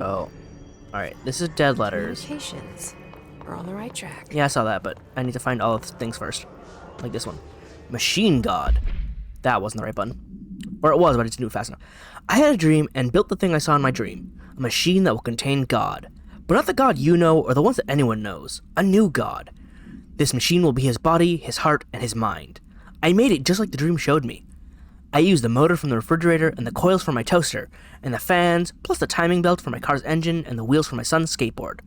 So, alright, this is dead letters. Communications. We're on the right track. Yeah, I saw that, but I need to find all of the things first. Like this one. Machine God. That wasn't the right button. Or it was, but I just knew it fast enough. I had a dream and built the thing I saw in my dream. A machine that will contain God. But not the God you know or the ones that anyone knows. A new God. This machine will be his body, his heart, and his mind. I made it just like the dream showed me. I used the motor from the refrigerator and the coils from my toaster, and the fans, plus the timing belt for my car's engine and the wheels for my son's skateboard.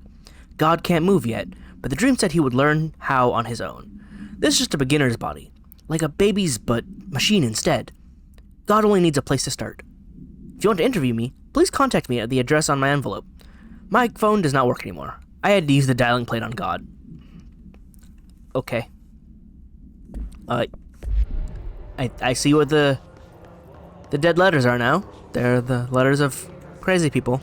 God can't move yet, but the dream said he would learn how on his own. This is just a beginner's body. Like a baby's, but machine instead. God only needs a place to start. If you want to interview me, please contact me at the address on my envelope. My phone does not work anymore. I had to use the dialing plate on God. Okay. I see what the dead letters are now. They're the letters of crazy people.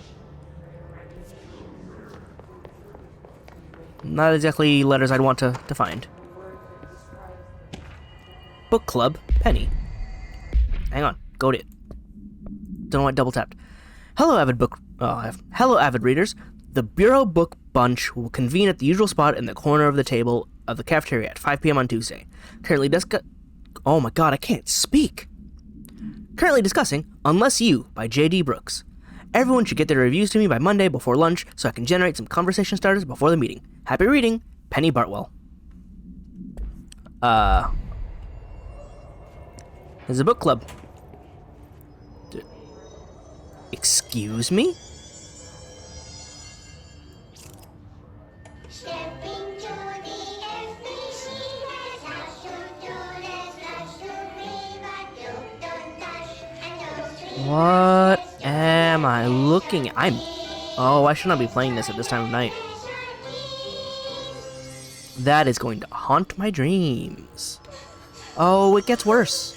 Not exactly letters I'd want to find. Book Club, Penny. Hang on, go to it. Don't know why I double tapped. Hello, hello, avid readers. The Bureau Book Bunch will convene at the usual spot in the corner of the table of the cafeteria at 5 p.m. on Tuesday. Oh my god, I can't speak. Currently discussing Unless You by J.D. Brooks. Everyone should get their reviews to me by Monday before lunch so I can generate some conversation starters before the meeting. Happy reading, Penny Bartwell. There's a book club. Excuse me? What am I looking at? Oh, I should not be playing this at this time of night. That is going to haunt my dreams. Oh, it gets worse.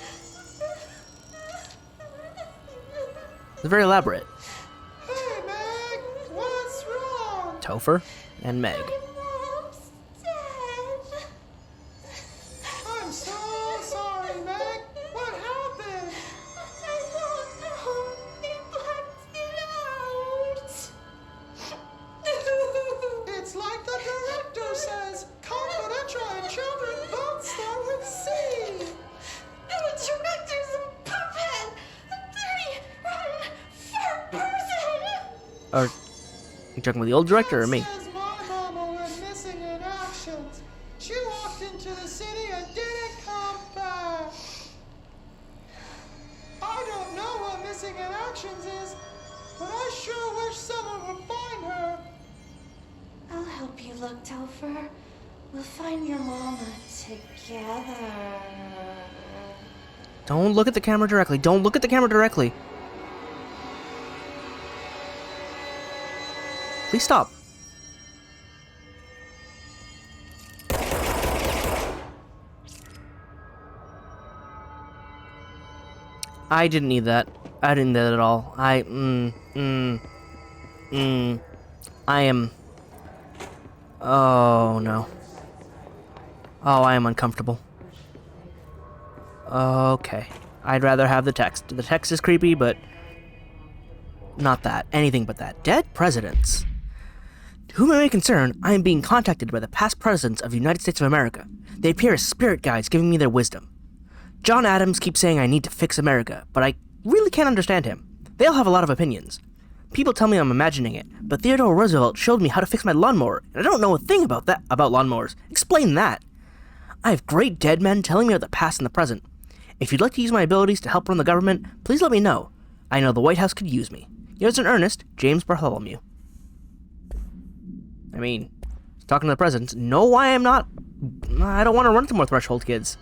It's very elaborate. Hey, Meg! What's wrong? Topher and Meg. Mom's dead. I'm so sorry, Meg. What happened? I don't know. They blacked it out. It's like the director says. Confidential and children don't start with C. The director's a puppet. A dirty, rotten, fat person. Are you talking about the old director or me? Says my mama went missing in actions. She walked into the city and didn't come back. I don't know what missing in actions is, but I sure wish someone would find her. I'll help you look, Topher. We'll find your mama together. Don't look at the camera directly. Don't look at the camera directly. Please stop. I didn't need that. I didn't need that at all. I am... Oh, no. Oh, I am uncomfortable. Okay. I'd rather have the text. The text is creepy, but... not that. Anything but that. Dead presidents. To whom it may concern, I am being contacted by the past presidents of the United States of America. They appear as spirit guides giving me their wisdom. John Adams keeps saying I need to fix America, but I really can't understand him. They all have a lot of opinions. People tell me I'm imagining it, but Theodore Roosevelt showed me how to fix my lawnmower, and I don't know a thing about lawnmowers. Explain that. I have great dead men telling me about the past and the present. If you'd like to use my abilities to help run the government, please let me know. I know the White House could use me. Yours in earnest, James Bartholomew. I mean, talking to the president. No, I am not. I don't want to run into more Threshold Kids.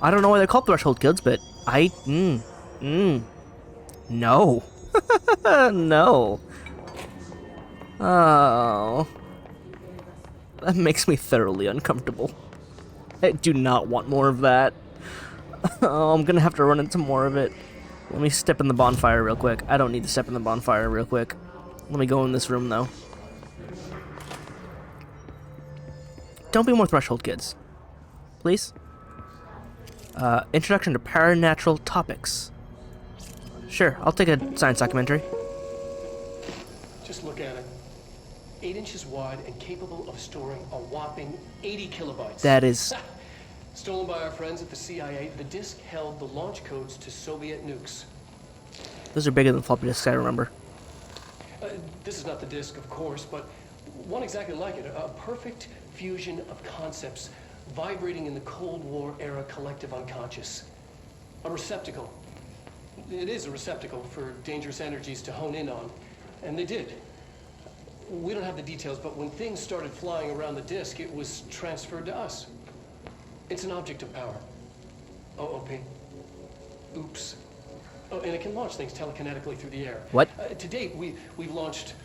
I don't know why they're called Threshold Kids, but no. No. Oh. That makes me thoroughly uncomfortable. I do not want more of that. Oh, I'm gonna have to run into more of it. Let me step in the bonfire real quick. I don't need to step in the bonfire real quick. Let me go in this room, though. Don't be more Threshold Kids. Please? Introduction to Paranatural Topics. Sure, I'll take a science documentary. Just look at it. 8 inches wide and capable of storing a whopping 80 kilobytes. That is... Stolen by our friends at the CIA, the disk held the launch codes to Soviet nukes. Those are bigger than floppy disks, I remember. This is not the disk, of course, but one exactly like it. A perfect fusion of concepts vibrating in the Cold War era collective unconscious. A receptacle. It is a receptacle for dangerous energies to hone in on. And they did. We don't have the details, but when things started flying around the disk, it was transferred to us. It's an object of power. OOP. Oops. Oh, and it can launch things telekinetically through the air. What? To date, we've launched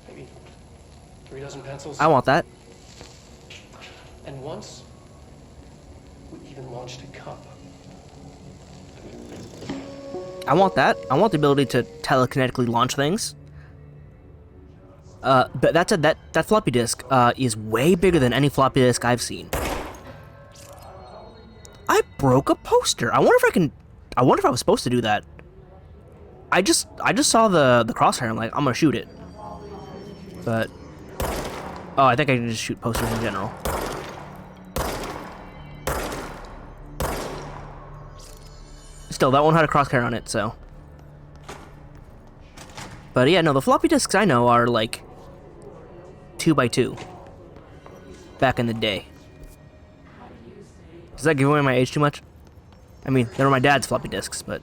maybe 3 dozen pencils. I want that. And once, we even launched a cup. I want that. I want the ability to telekinetically launch things. But that floppy disk is way bigger than any floppy disk I've seen. I broke a poster. I wonder if I was supposed to do that. I just saw the crosshair. I'm like, I'm gonna shoot it. But oh, I think I can just shoot posters in general. Still, that one had a crosshair on it, so. But yeah, no, the floppy disks I know are like 2x2. Back in the day. Does that give away my age too much? I mean, they were my dad's floppy disks, but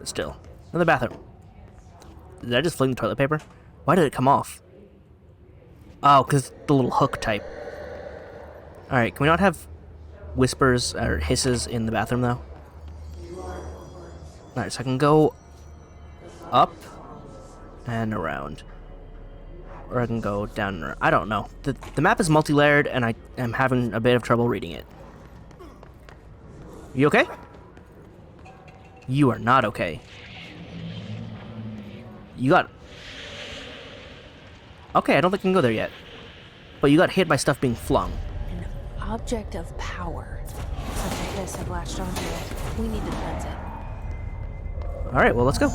still. Another bathroom. Did I just fling the toilet paper? Why did it come off? Oh, because the little hook type. Alright, can we not have whispers or hisses in the bathroom, though? Alright, so I can go up and around. Or I can go down and around. I don't know. The map is multi-layered, and I am having a bit of trouble reading it. You okay? You are not okay. You got... Okay, I don't think I can go there yet. But you got hit by stuff being flung. An object of power. Scientists have latched onto it. We need to cleanse it. Alright, well, let's go.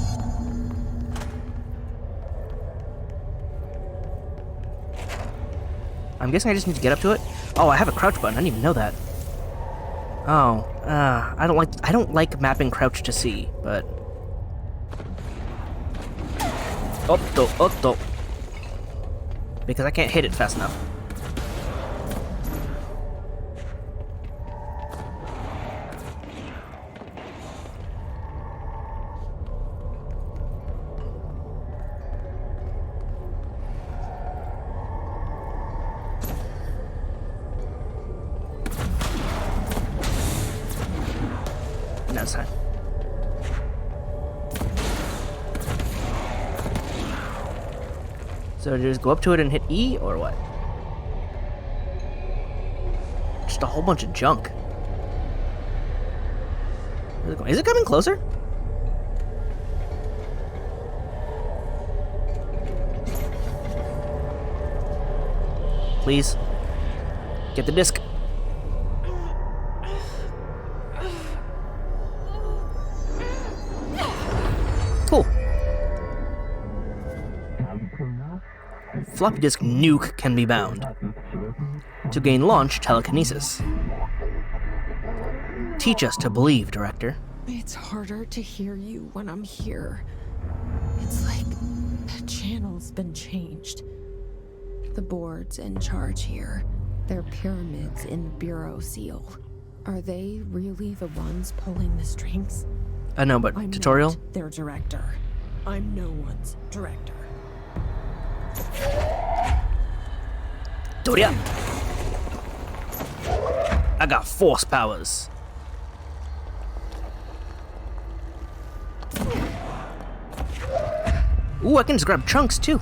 I'm guessing I just need to get up to it. Oh, I have a crouch button. I didn't even know that. Oh, I don't like mapping crouch to C, but... Otto. Because I can't hit it fast enough. That's time. So just go up to it and hit E, or what? Just a whole bunch of junk. Where's it going? Is it coming closer? Please. Get the disc. Cool. Floppy disk nuke can be bound. To gain launch telekinesis. Teach us to believe, Director. It's harder to hear you when I'm here. It's like the channel's been changed. The board's in charge here. They're pyramids in Bureau Seal. Are they really the ones pulling the strings? I know, but I'm tutorial? not their director. I'm no one's director. Do ya? I got force powers. Ooh, I can just grab chunks too.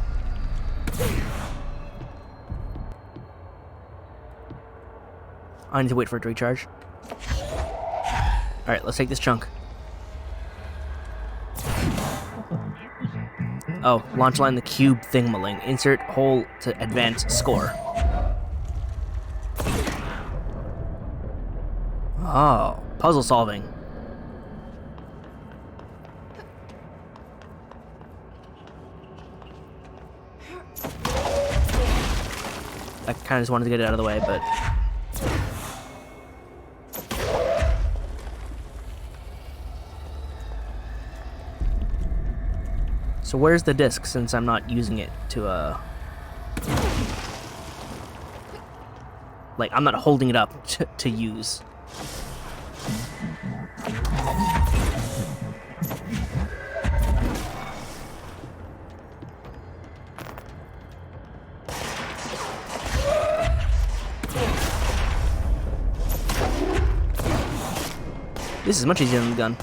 I need to wait for it to recharge. Alright, let's take this chunk. Oh, launch line the cube thingamaling. Insert hole to advance score. Oh, puzzle solving. I kind of just wanted to get it out of the way, but... So where's the disc, since I'm not using it to, like, I'm not holding it up to use. This is much easier than the gun.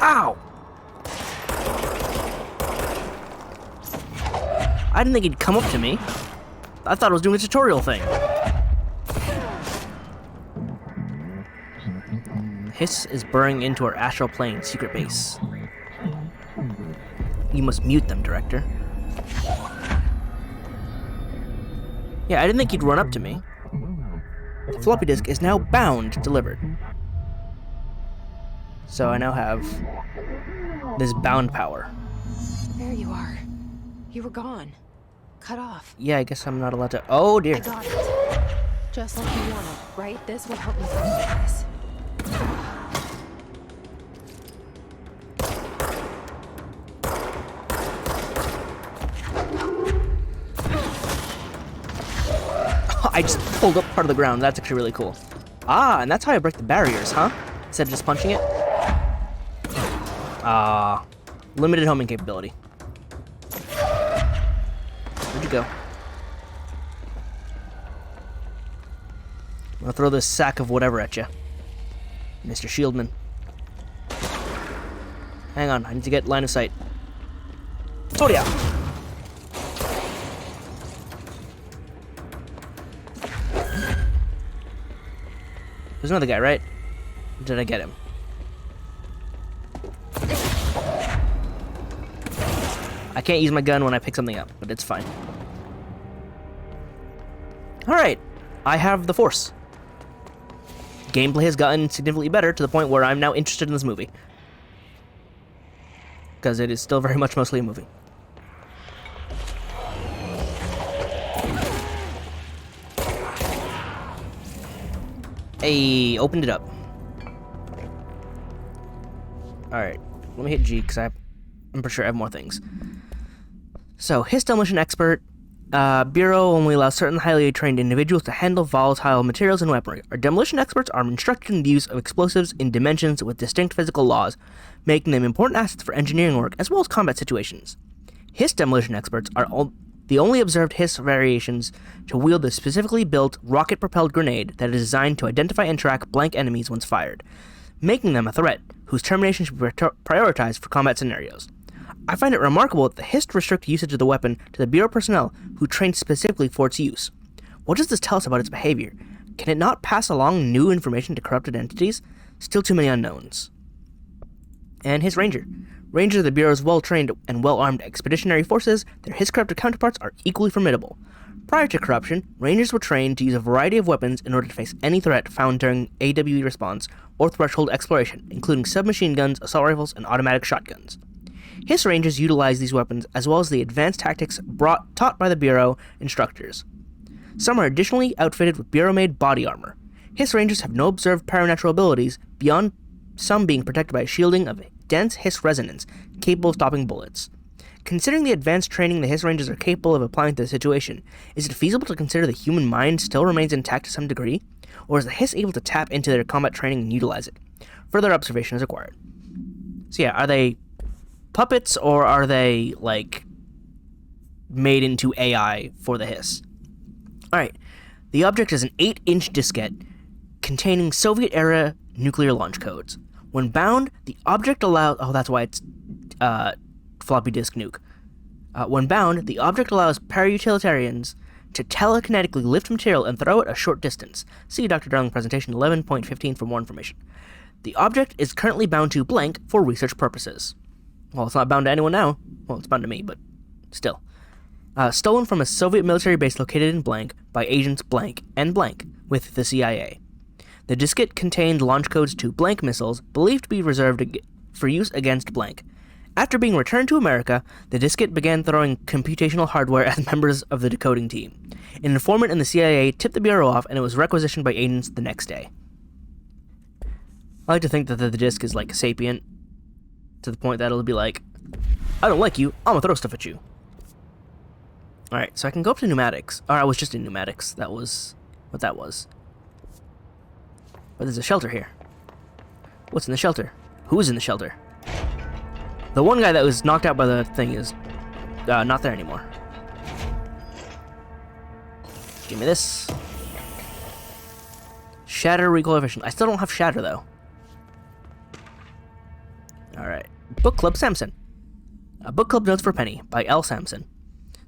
Ow! I didn't think he'd come up to me. I thought I was doing a tutorial thing. Hiss is burrowing into our astral plane secret base. You must mute them, Director. Yeah, I didn't think he'd run up to me. The floppy disk is now bound delivered. So I now have this bound power. There you are. You were gone. Cut off. Yeah, I guess I'm not allowed to... Oh, dear. I got it. Just like you wanted, right? This will help me find this. I just pulled up part of the ground. That's actually really cool. Ah, and that's how I break the barriers, huh? Instead of just punching it? Ah, limited homing capability. Where'd you go? I'm gonna throw this sack of whatever at you, Mr. Shieldman. Hang on, I need to get line of sight. Oh yeah! There's another guy, right? Did I get him? I can't use my gun when I pick something up, but it's fine. Alright, I have the Force. Gameplay has gotten significantly better to the point where I'm now interested in this movie. Because it is still very much mostly a movie. Hey, opened it up. Alright, let me hit G because I'm pretty sure I have more things. So, Hiss Demolition Expert. Bureau only allows certain highly trained individuals to handle volatile materials and weaponry. Our demolition experts are instructed in the use of explosives in dimensions with distinct physical laws, making them important assets for engineering work as well as combat situations. Hiss Demolition Experts are the only observed Hiss variations to wield a specifically built rocket-propelled grenade that is designed to identify and track blank enemies once fired, making them a threat whose termination should be prioritized for combat scenarios. I find it remarkable that the Hiss restrict usage of the weapon to the Bureau personnel who trained specifically for its use. What does this tell us about its behavior? Can it not pass along new information to corrupted entities? Still too many unknowns. And Hiss Ranger. Rangers of the Bureau's well-trained and well-armed expeditionary forces, their Hiss-corrupted counterparts are equally formidable. Prior to corruption, Rangers were trained to use a variety of weapons in order to face any threat found during AWE response or threshold exploration, including submachine guns, assault rifles, and automatic shotguns. Hiss Rangers utilize these weapons as well as the advanced tactics taught by the Bureau instructors. Some are additionally outfitted with Bureau-made body armor. Hiss Rangers have no observed paranatural abilities, beyond some being protected by a shielding of dense Hiss resonance, capable of stopping bullets. Considering the advanced training the Hiss Rangers are capable of applying to the situation, is it feasible to consider the human mind still remains intact to some degree? Or is the Hiss able to tap into their combat training and utilize it? Further observation is required. So yeah, are they puppets, or are they, like, made into AI for the Hiss? Alright, the object is an 8-inch diskette containing Soviet-era nuclear launch codes. When bound, the object allows... Oh, that's why it's floppy disk nuke. When bound, the object allows para-utilitarians to telekinetically lift material and throw it a short distance. See Dr. Darling presentation 11.15 for more information. The object is currently bound to blank for research purposes. Well, it's not bound to anyone now. Well, it's bound to me, but still. Stolen from a Soviet military base located in blank by agents blank and blank with the CIA. The diskette contained launch codes to blank missiles believed to be reserved for use against blank. After being returned to America, the diskette began throwing computational hardware at members of the decoding team. An informant in the CIA tipped the bureau off, and it was requisitioned by agents the next day. I like to think that the disk is like sapient, to the point that it'll be like, I don't like you, I'm gonna throw stuff at you. Alright, so I can go up to pneumatics. Or I was just in pneumatics. That was what that was. But there's a shelter here. What's in the shelter? Who's in the shelter? The one guy that was knocked out by the thing is not there anymore. Give me this. Shatter recoil efficient. I still don't have shatter though. Alright. Book Club Samson. Book Club Notes for Penny by L. Samson.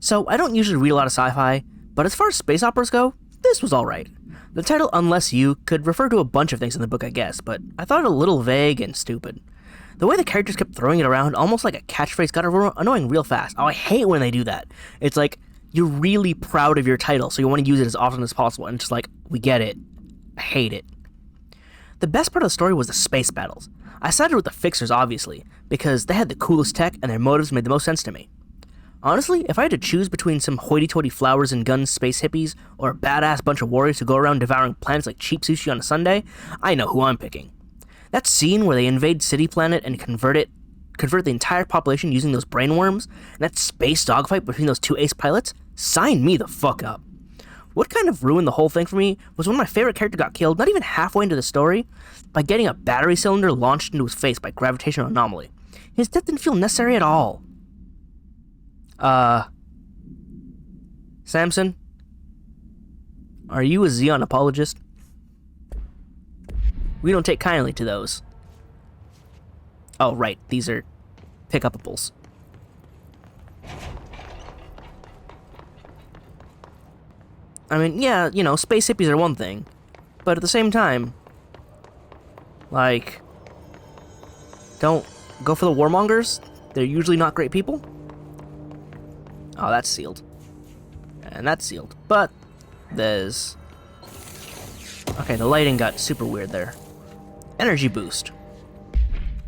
So, I don't usually read a lot of sci-fi, but as far as space operas go, this was alright. The title Unless You could refer to a bunch of things in the book, I guess, but I thought it a little vague and stupid. The way the characters kept throwing it around, almost like a catchphrase, got annoying real fast. Oh, I hate when they do that. It's like, you're really proud of your title, so you want to use it as often as possible, and it's just like, we get it. I hate it. The best part of the story was the space battles. I sided with the Fixers, obviously, because they had the coolest tech and their motives made the most sense to me. Honestly, if I had to choose between some hoity-toity flowers and guns space hippies, or a badass bunch of warriors who go around devouring planets like cheap sushi on a Sunday, I know who I'm picking. That scene where they invade City Planet and convert the entire population using those brainworms, and that space dogfight between those two ace pilots, sign me the fuck up. What kind of ruined the whole thing for me was when my favorite character got killed not even halfway into the story, by getting a battery cylinder launched into his face by gravitational anomaly. His death didn't feel necessary at all. Samson? Are you a Xeon apologist? We don't take kindly to those. Oh, right, these are pick-upables. I mean, yeah, you know, space hippies are one thing, but at the same time, like, don't go for the warmongers. They're usually not great people. Oh, that's sealed. And that's sealed. But there's... Okay, the lighting got super weird there. Energy boost.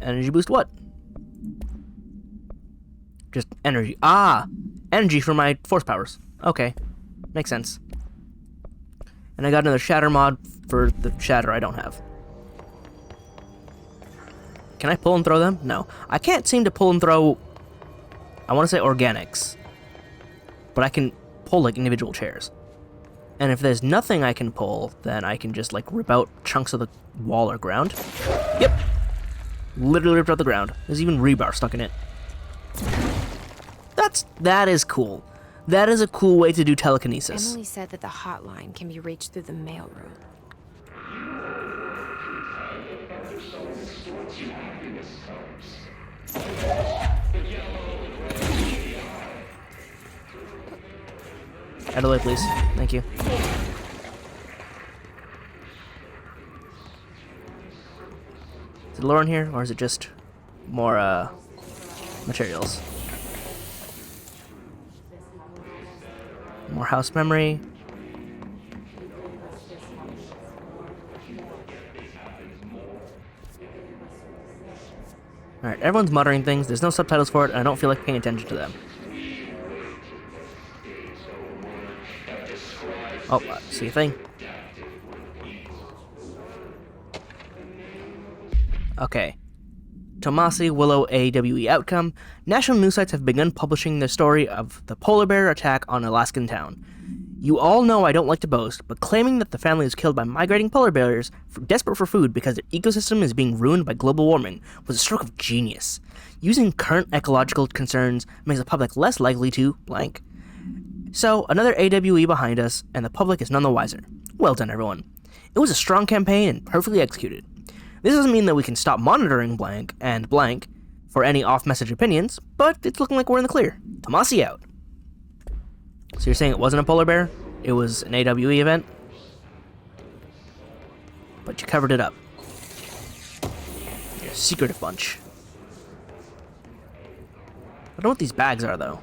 Energy boost what? Just energy. Ah! Energy for my force powers. Okay. Makes sense. And I got another shatter mod for the shatter I don't have. Can I pull and throw them? No. I can't seem to pull and throw... I want to say organics. But I can pull, like, individual chairs. And if there's nothing I can pull, then I can just, like, rip out chunks of the wall or ground. Yep. Literally ripped out the ground. There's even rebar stuck in it. That is cool. That is a cool way to do telekinesis. Emily said that the hotline can be reached through the mailroom. Out of the way, please. Thank you. Is it lore in here, or is it just more, materials? More house memory. Alright, everyone's muttering things. There's no subtitles for it, and I don't feel like paying attention to them. Oh, see a thing. Okay. Tomasi Willow AWE outcome. National news sites have begun publishing the story of the polar bear attack on Alaskan town. You all know I don't like to boast, but claiming that the family was killed by migrating polar bears desperate for food because their ecosystem is being ruined by global warming was a stroke of genius. Using current ecological concerns makes the public less likely to blank. So, another AWE behind us, and the public is none the wiser. Well done, everyone. It was a strong campaign and perfectly executed. This doesn't mean that we can stop monitoring blank and blank for any off-message opinions, but it's looking like we're in the clear. Tomasi out. So you're saying it wasn't a polar bear? It was an AWE event? But you covered it up. You're a secretive bunch. I don't know what these bags are, though.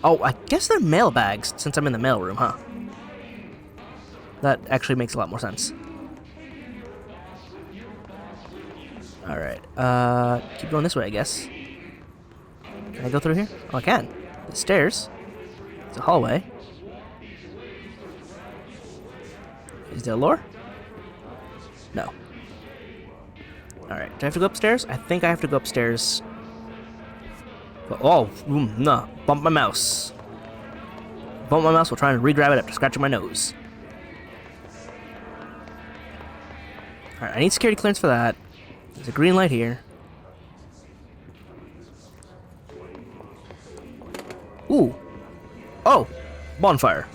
Oh, I guess they're mail bags, since I'm in the mailroom, huh? That actually makes a lot more sense. Alright, keep going this way, I guess. Can I go through here? Oh, I can. The stairs. It's a hallway. Is there a lore? No. Alright, do I have to go upstairs? I think I have to go upstairs. Oh, no. Bump my mouse. Bump my mouse while trying to re-grab it after scratching my nose. Alright, I need security clearance for that. There's a green light here. Ooh. Oh! Bonfire.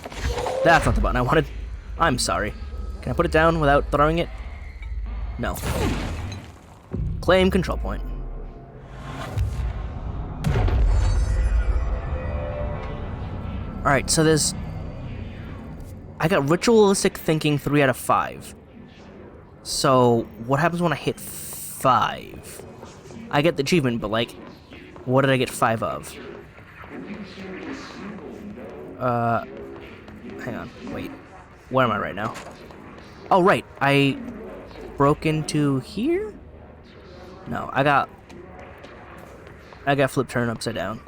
That's not the button I wanted. I'm sorry. Can I put it down without throwing it? No. Claim control point. Alright, so there's... I got ritualistic thinking 3 out of 5. So, what happens when I hit 5? I get the achievement, but like, what did I get 5 of? Hang on, wait. Where am I right now? Oh, right, I broke into here? No, I got flip turned upside down.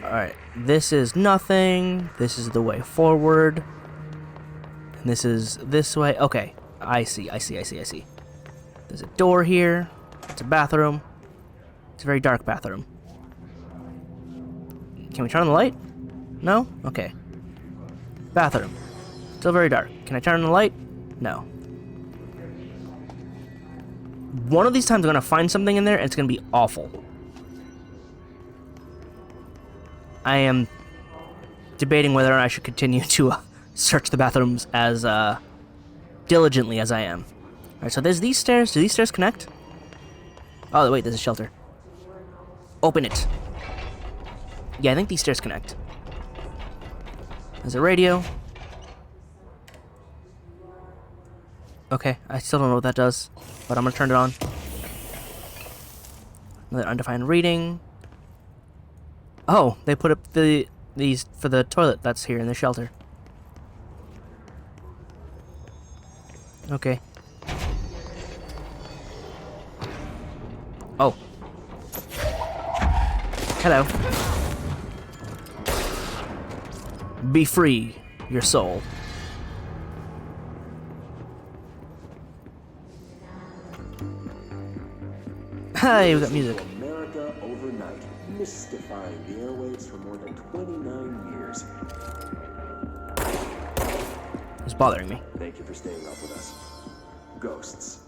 Alright, this is nothing. This is the way forward. And this is this way. Okay, I see. There's a door here. It's a bathroom. It's a very dark bathroom. Can we turn on the light? No? Okay. Bathroom. Still very dark. Can I turn on the light? No. One of these times I'm going to find something in there and it's going to be awful. I am debating whether I should continue to search the bathrooms as diligently as I am. Alright, so there's these stairs. Do these stairs connect? Oh, wait, there's a shelter. Open it. Yeah, I think these stairs connect. There's a radio. Okay, I still don't know what that does, but I'm gonna turn it on. Another undefined reading. Oh, they put up these for the toilet that's here in the shelter. Okay. Oh. Hello. Be free, your soul. Hey, we got music. America overnight, mystifying the airwaves for more than 29 years. It's bothering me. Thank you for staying up with us. Ghosts.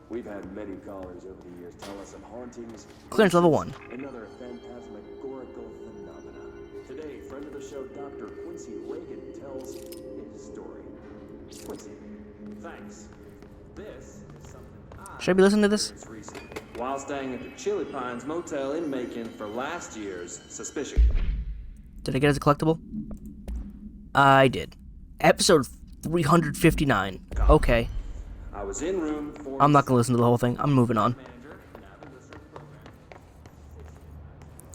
We've had many callers over the years tell us of hauntings. Clearance level 1. Another phantasmagorical phenomena. Today, friend of the show, Dr. Quincy Reagan tells his story. Quincy, thanks. This is something Should I be listening to this? experienced recently while staying at the Chili Pines Motel in Macon for last year's Suspicion. Did I get it as a collectible? I did. Episode 359. Okay. I was in room 4. I'm not gonna listen to the whole thing. I'm moving on.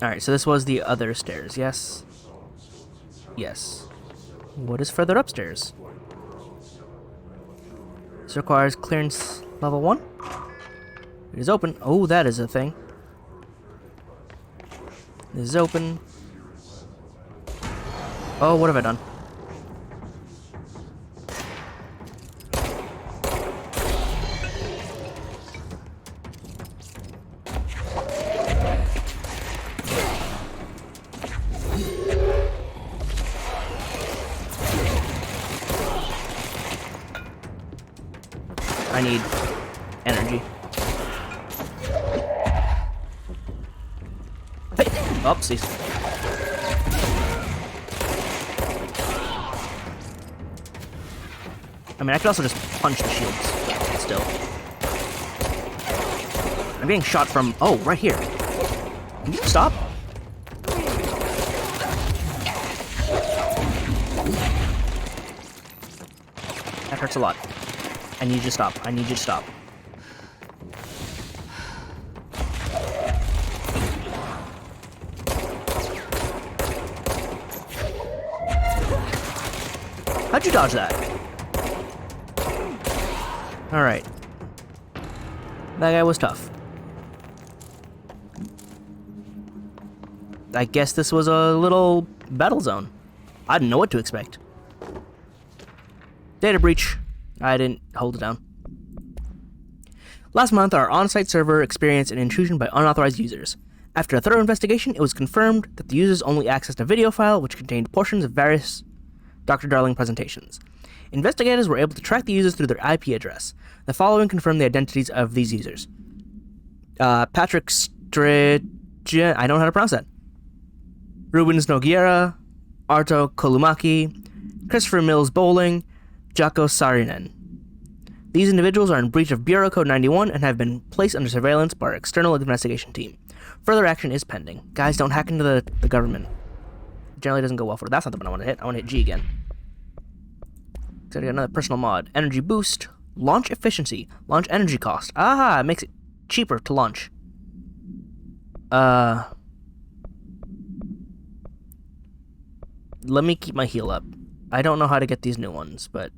Alright, so this was the other stairs, yes? Yes. What is further upstairs? This requires clearance level 1. It is open. Oh, that is a thing. This is open. Oh, what have I done? I need energy. Hey! Oopsies. I mean, I could also just punch the shields. Still. I'm getting shot from... Oh, right here. Can you stop? That hurts a lot. I need you to stop. I need you to stop. How'd you dodge that? Alright. That guy was tough. I guess this was a little battle zone. I didn't know what to expect. Data breach. I didn't hold it down. Last month, our on-site server experienced an intrusion by unauthorized users. After a thorough investigation, it was confirmed that the users only accessed a video file which contained portions of various Dr. Darling presentations. Investigators were able to track the users through their IP address. The following confirm the identities of these users. Patrick Stridge... I don't know how to pronounce that. Rubens Noguera, Arto Kolumaki, Christopher Mills Bowling, Jaco Sarinen. These individuals are in breach of Bureau Code 91 and have been placed under surveillance by our external investigation team. Further action is pending. Guys, don't hack into the government. It generally doesn't go well for it. That's not the one I want to hit. I want to hit G again. So I got another personal mod. Energy boost. Launch efficiency. Launch energy cost. Ah, it makes it cheaper to launch. Let me keep my heal up. I don't know how to get these new ones, but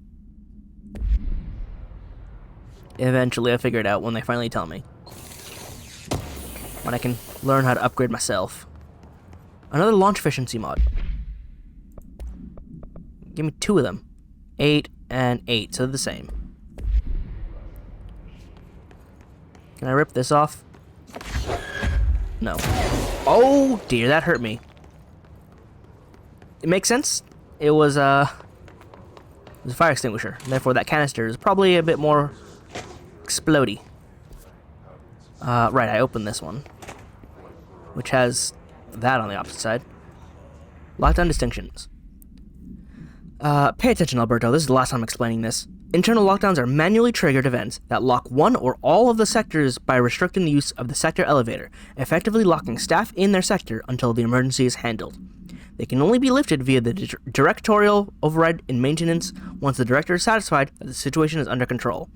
eventually I figure it out when they finally tell me. When I can learn how to upgrade myself. Another launch efficiency mod. Give me 2 of them. 8 and 8, so they're the same. Can I rip this off? No. Oh dear, that hurt me. It makes sense. It was a fire extinguisher. Therefore, that canister is probably a bit more explodey. Right, I opened this one, which has that on the opposite side. Lockdown distinctions. Pay attention, Alberto. This is the last time I'm explaining this. Internal lockdowns are manually triggered events that lock one or all of the sectors by restricting the use of the sector elevator, effectively locking staff in their sector until the emergency is handled. They can only be lifted via the directorial override in maintenance once the director is satisfied that the situation is under control.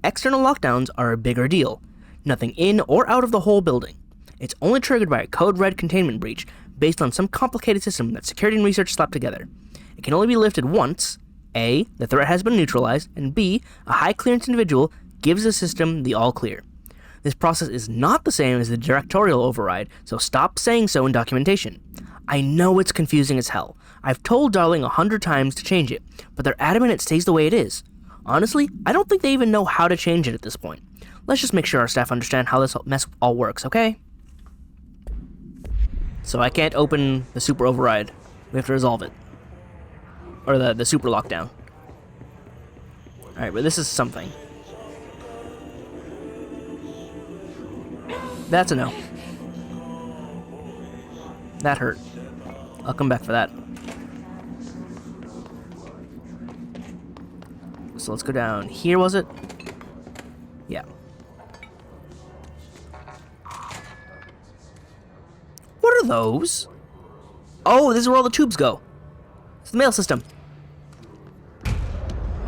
External lockdowns are a bigger deal. Nothing in or out of the whole building. It's only triggered by a code red containment breach based on some complicated system that security and research slapped together. It can only be lifted once A, the threat has been neutralized, and B, a high clearance individual gives the system the all clear. This process is not the same as the directorial override, so stop saying so in documentation. I know it's confusing as hell. I've told Darling 100 times to change it, but they're adamant it stays the way it is. Honestly, I don't think they even know how to change it at this point. Let's just make sure our staff understand how this mess all works, okay? So I can't open the super override. We have to resolve it. Or the super lockdown. Alright, but this is something. That's a no. That hurt. I'll come back for that. So let's go down here, was it? Yeah. What are those? Oh, this is where all the tubes go. It's the mail system.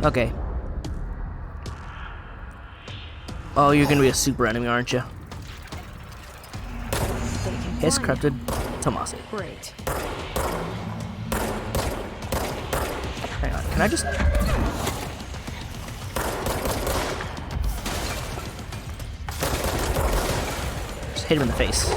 Okay. Oh, you're gonna be a super enemy, aren't you? Hiss corrupted Tomasi. Great. Hang on, can I just... Just hit him in the face.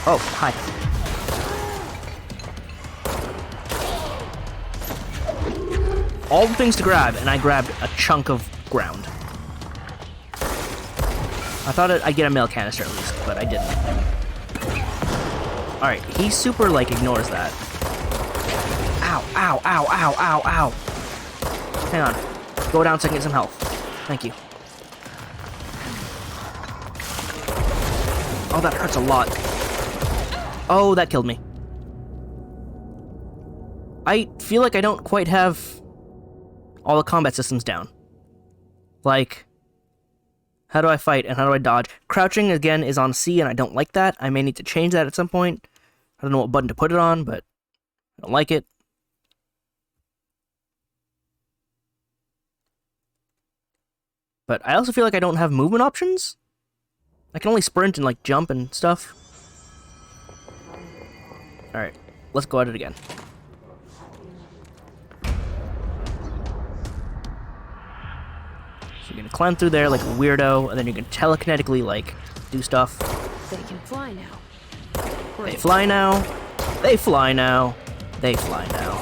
Oh, hi. All the things to grab, and I grabbed a chunk of ground. I thought I'd get a mail canister at least, but I didn't. Alright, he super, like, ignores that. Ow, ow, ow, ow, ow, ow. Hang on. Go down so I can get some health. Thank you. Oh, that hurts a lot. Oh, that killed me. I feel like I don't quite have all the combat systems down. Like, how do I fight and how do I dodge? Crouching, again, is on C, and I don't like that. I may need to change that at some point. I don't know what button to put it on, but I don't like it. But I also feel like I don't have movement options. I can only sprint and, like, jump and stuff. Alright, let's go at it again. So you're gonna climb through there like a weirdo, and then you're gonna telekinetically, like, do stuff. They can fly now. They fly now. They fly now. They fly now.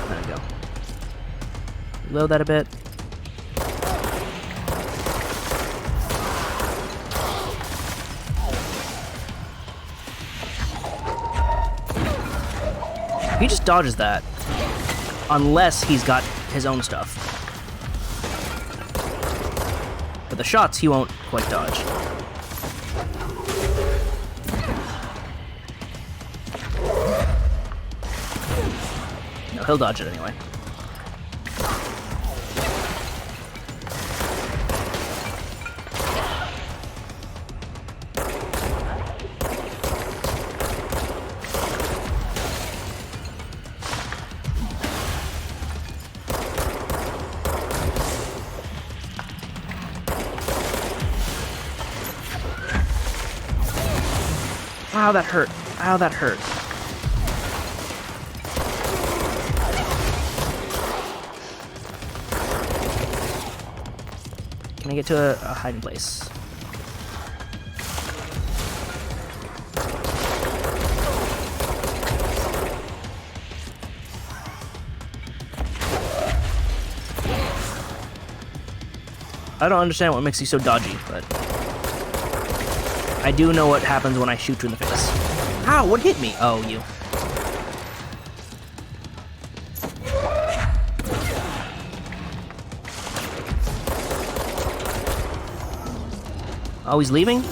There we go. Reload that a bit. He just dodges that. Unless he's got his own stuff. But the shots he won't quite dodge. No, he'll dodge it anyway. Ow, that hurt. Ow, that hurt. Can I get to a hiding place? I don't understand what makes you so dodgy, but I do know what happens when I shoot you in the face. Ow, what hit me? Oh, you. Oh, he's leaving?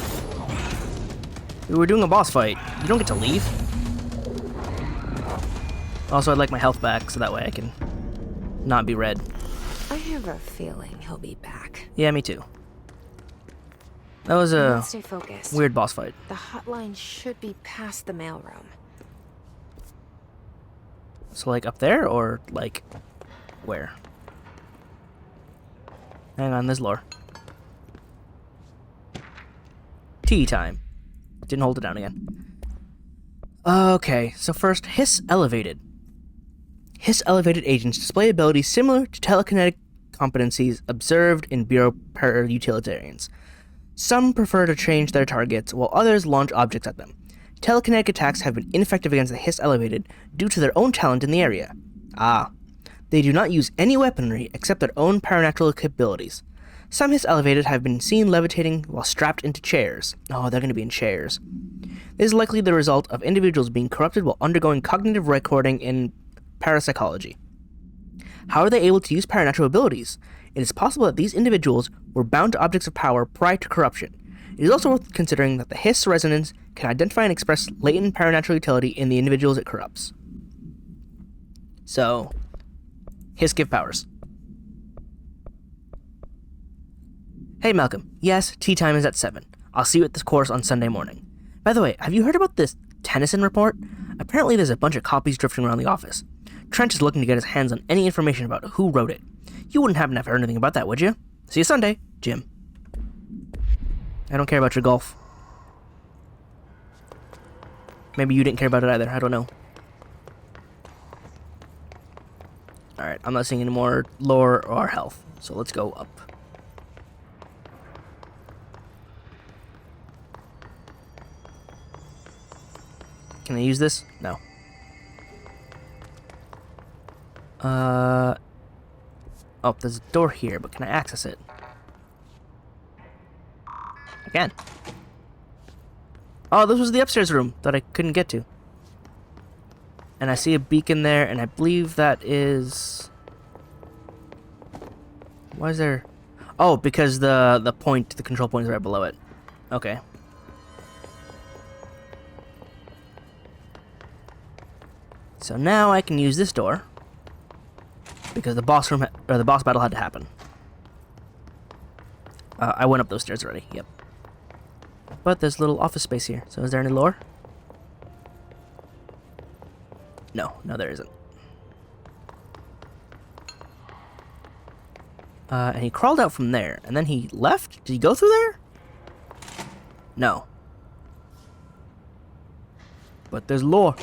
We were doing a boss fight. You don't get to leave. Also, I'd like my health back, so that way I can not be red. I have a feeling he'll be back. Yeah, me too. That was a Stay focused. weird boss fight. The hotline should be past the mailroom. So, like, up there, or, like, where? Hang on, there's lore. Tea time. Didn't hold it down again. Okay, so first, Hiss Elevated. Hiss Elevated agents display abilities similar to telekinetic competencies observed in Bureau para-utilitarians. Some prefer to change their targets, while others launch objects at them. Telekinetic attacks have been ineffective against the Hiss Elevated due to their own talent in the area. They do not use any weaponry except their own paranatural capabilities. Some Hiss Elevated have been seen levitating while strapped into chairs. Oh, they're going to be in chairs. This is likely the result of individuals being corrupted while undergoing cognitive recording in parapsychology. How are they able to use paranatural abilities? It is possible that these individuals were bound to objects of power prior to corruption. It is also worth considering that the Hiss resonance can identify and express latent paranatural utility in the individuals it corrupts. So, Hiss give powers. Hey Malcolm, yes, tea time is at 7. I'll see you at this course on Sunday morning. By the way, have you heard about this Tennyson report? Apparently there's a bunch of copies drifting around the office. Trent is looking to get his hands on any information about who wrote it. You wouldn't happen to have heard anything about that, would you? See you Sunday, Jim. I don't care about your golf. Maybe you didn't care about it either, I don't know. Alright, I'm not seeing any more lore or health, so let's go up. Can I use this? No. Oh, there's a door here, but can I access it? I can. Oh, this was the upstairs room that I couldn't get to. And I see a beacon there, and I believe that is... Why is there... Oh, because the control point is right below it. Okay. So now I can use this door. Because the boss room, or the boss battle had to happen. I went up those stairs already, yep. But there's a little office space here, so is there any lore? No, there isn't. And he crawled out from there, and then he left? Did he go through there? No. But there's lore.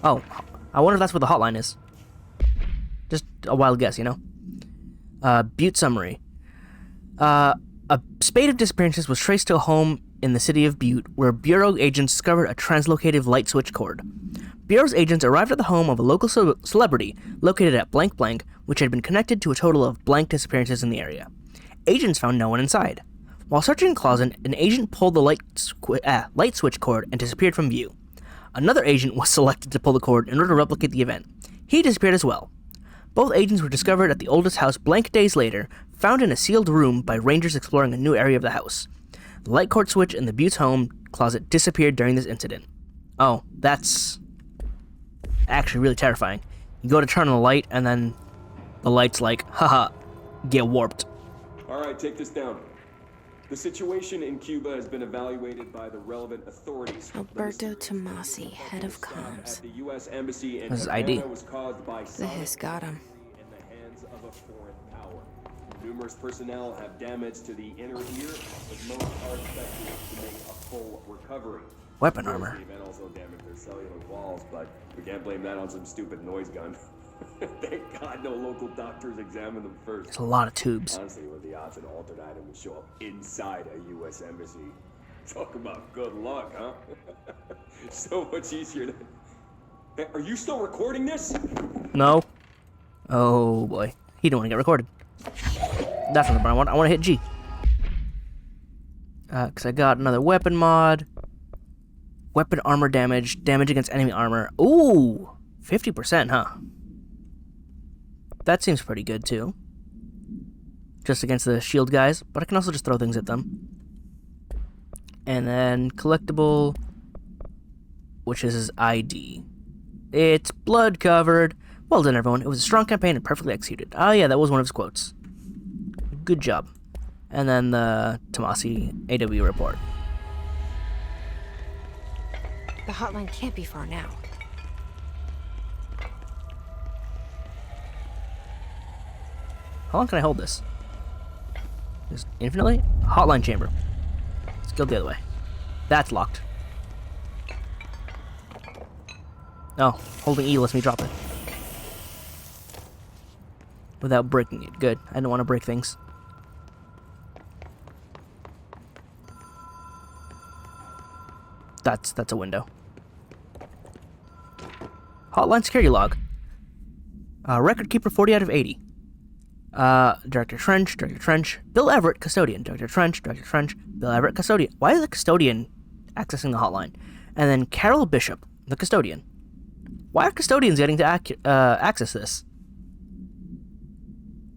Oh, I wonder if that's what the hotline is. Just a wild guess, you know? Butte Summary. A spate of disappearances was traced to a home in the city of Butte, where Bureau agents discovered a translocative light switch cord. Bureau's agents arrived at the home of a local celebrity located at blank blank, which had been connected to a total of blank disappearances in the area. Agents found no one inside. While searching the closet, an agent pulled the light switch cord and disappeared from view. Another agent was selected to pull the cord in order to replicate the event. He disappeared as well. Both agents were discovered at the oldest house blank days later, found in a sealed room by rangers exploring a new area of the house. The light cord switch in the Butte's home closet disappeared during this incident. Oh, that's actually really terrifying. You go to turn on the light, and then the light's like, haha, get warped. Alright, take this down. The situation in Cuba has been evaluated by the relevant authorities. Alberto Tomasi, head of comms. At the U.S. Embassy in This is ID. Havana was caused by The hiss got him. in the hands of a foreign power. Numerous personnel have damage to the inner ear, but most are expected to make a full recovery. Weapon armor. The event also damaged their cellular walls, but we can't blame that on some stupid noise gun. Thank God no local doctors examined them first. There's a lot of tubes. Honestly, what are the odds an altered item would show up inside a U.S. embassy? Talk about good luck, huh? So much easier than... Hey, are you still recording this? No. Oh boy. He don't want to get recorded. That's not the part I want. I want to hit G. Because I got another weapon mod. Weapon armor damage. Damage against enemy armor. Ooh! 50%, huh? That seems pretty good, too. Just against the shield guys. But I can also just throw things at them. And then collectible, which is his ID. It's blood covered. Well done, everyone. It was a strong campaign and perfectly executed. Oh yeah, that was one of his quotes. Good job. And then the Tomasi AW report. The hotline can't be far now. How long can I hold this? Just infinitely? Hotline chamber. Let's go the other way. That's locked. Oh, holding E lets me drop it. Without breaking it. Good. I don't want to break things. That's a window. Hotline security log. Record keeper 40 out of 80. Director Trench, Bill Everett, custodian. Director Trench, Bill Everett, custodian. Why is the custodian accessing the hotline? And then Carol Bishop, the custodian. Why are custodians getting to access this?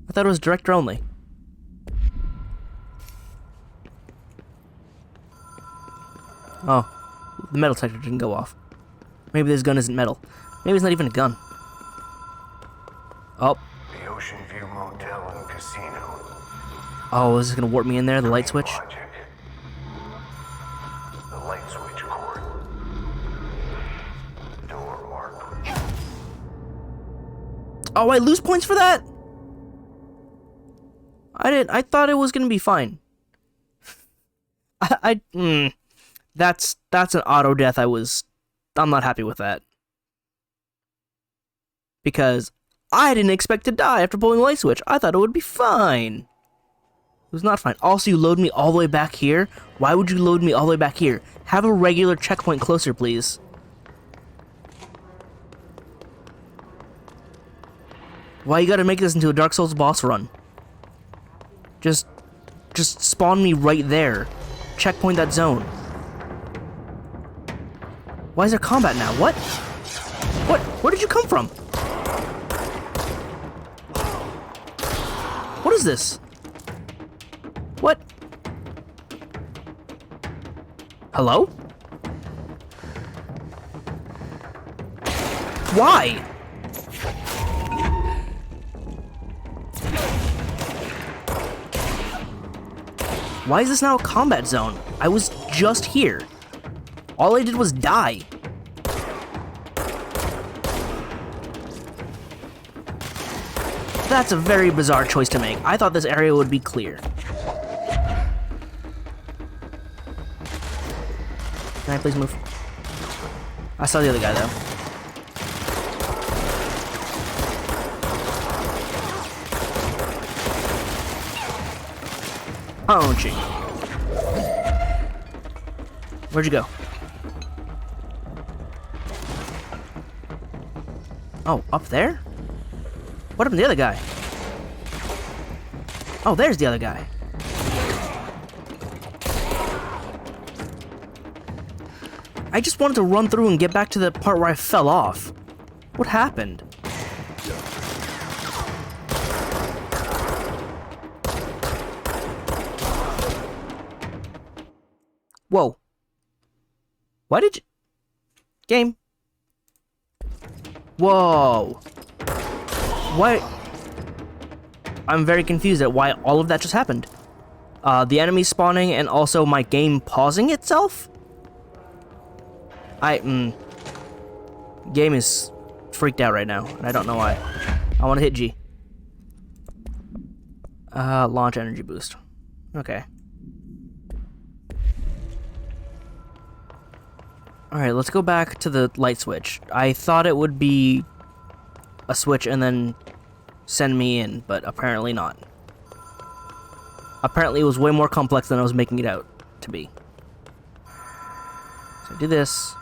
I thought it was director only. Oh, the metal detector didn't go off. Maybe this gun isn't metal. Maybe it's not even a gun. Oh. The Ocean View Motel and Casino. Oh, is this gonna warp me in there, the light switch? Logic. The light switch cord. Door marked. Oh, I lose points for that? I thought it was gonna be fine. That's an auto death. I'm not happy with that. Because I didn't expect to die after pulling the light switch. I thought it would be fine. It was not fine. Also, you load me all the way back here? Why would you load me all the way back here? Have a regular checkpoint closer, please. Why you gotta make this into a Dark Souls boss run? Just spawn me right there. Checkpoint that zone. Why is there combat now? What? What? Where did you come from? What is this? What? Hello? Why? Why is this now a combat zone? I was just here. All I did was die. That's a very bizarre choice to make. I thought this area would be clear. Can I please move? I saw the other guy, though. Punching. Where'd you go? Oh, up there? What happened to the other guy? Oh, there's the other guy. I just wanted to run through and get back to the part where I fell off. What happened? Whoa. Why did you... Game. Whoa. What? I'm very confused at why all of that just happened. The enemy spawning and also my game pausing itself? Game is freaked out right now, and I don't know why. I want to hit G. Launch energy boost. Okay. Alright, let's go back to the light switch. I thought it would be a switch and then send me in, but apparently not. Apparently it was way more complex than I was making it out to be. So do this.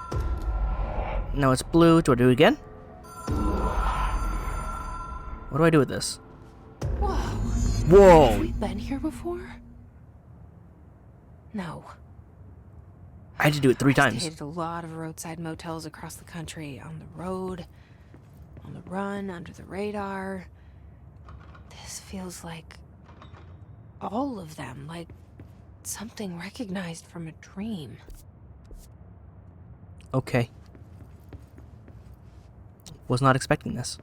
Now it's blue. Do I do it again? What do I do with this? Whoa. Whoa! Have we been here before? No. I had to do it 3 times. I stayed at a lot of roadside motels across the country, on the road, on the run, under the radar. This feels like all of them, like something recognized from a dream. Okay. Was not expecting this.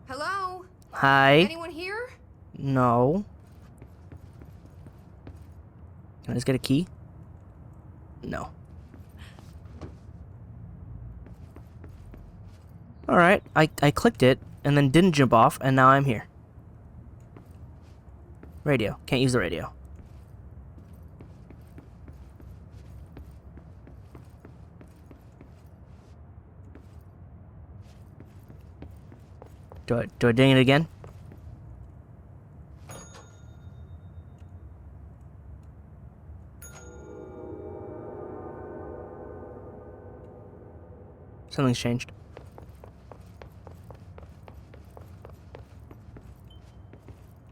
Hello? Hi? Anyone here? No. Can I just get a key? No. Alright, I clicked it, and then didn't jump off, and now I'm here. Radio. Can't use the radio. Do I ding it again? Something's changed.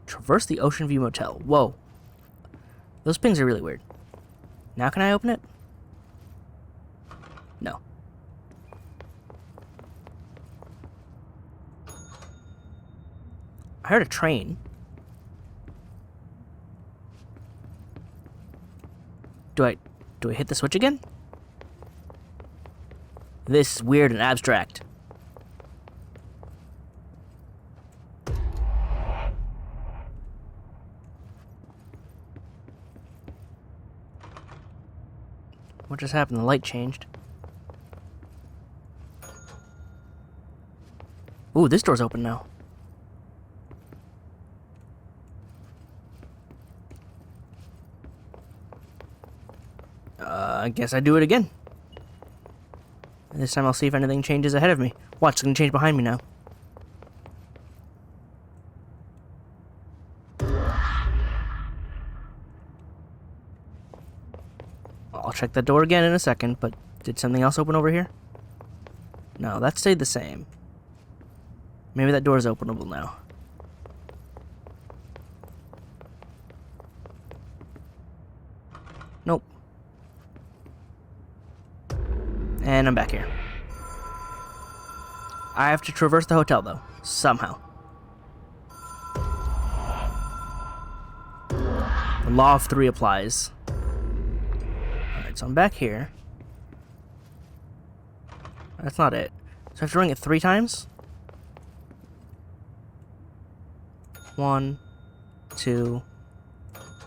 Traverse the Ocean View Motel. Whoa. Those pings are really weird. Now can I open it? No. I heard a train. Do I hit the switch again? This is weird and abstract. What just happened? The light changed. Ooh, this door's open now. I guess I do it again. This time I'll see if anything changes ahead of me. Watch, it's gonna change behind me now. I'll check that door again in a second, but did something else open over here? No, that stayed the same. Maybe that door is openable now. Nope. And I'm back here. I have to traverse the hotel, though. Somehow. The law of 3 applies. Alright, so I'm back here. That's not it. So I have to ring it 3 times? 1, 2,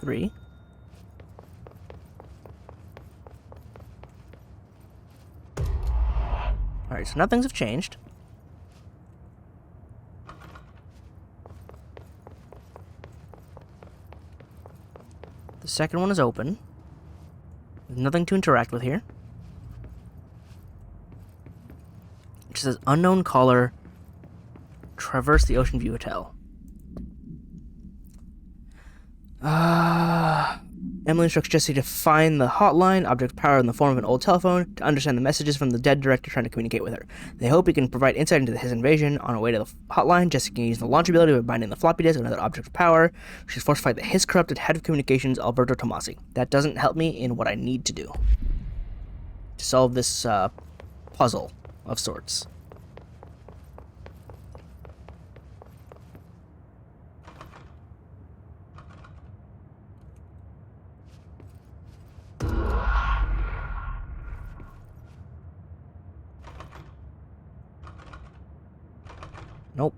3. Alright, so now things have changed. The second one is open. There's nothing to interact with here. It says unknown caller. Traverse the Ocean View Hotel. Emily instructs Jesse to find the hotline, object of power in the form of an old telephone, to understand the messages from the dead director trying to communicate with her. They hope he can provide insight into his invasion. On her way to the hotline, Jesse can use the launch ability by binding the floppy disk with another object of power. She's forced to fight his corrupted head of communications, Alberto Tomasi. That doesn't help me in what I need to do to solve this puzzle of sorts. Nope.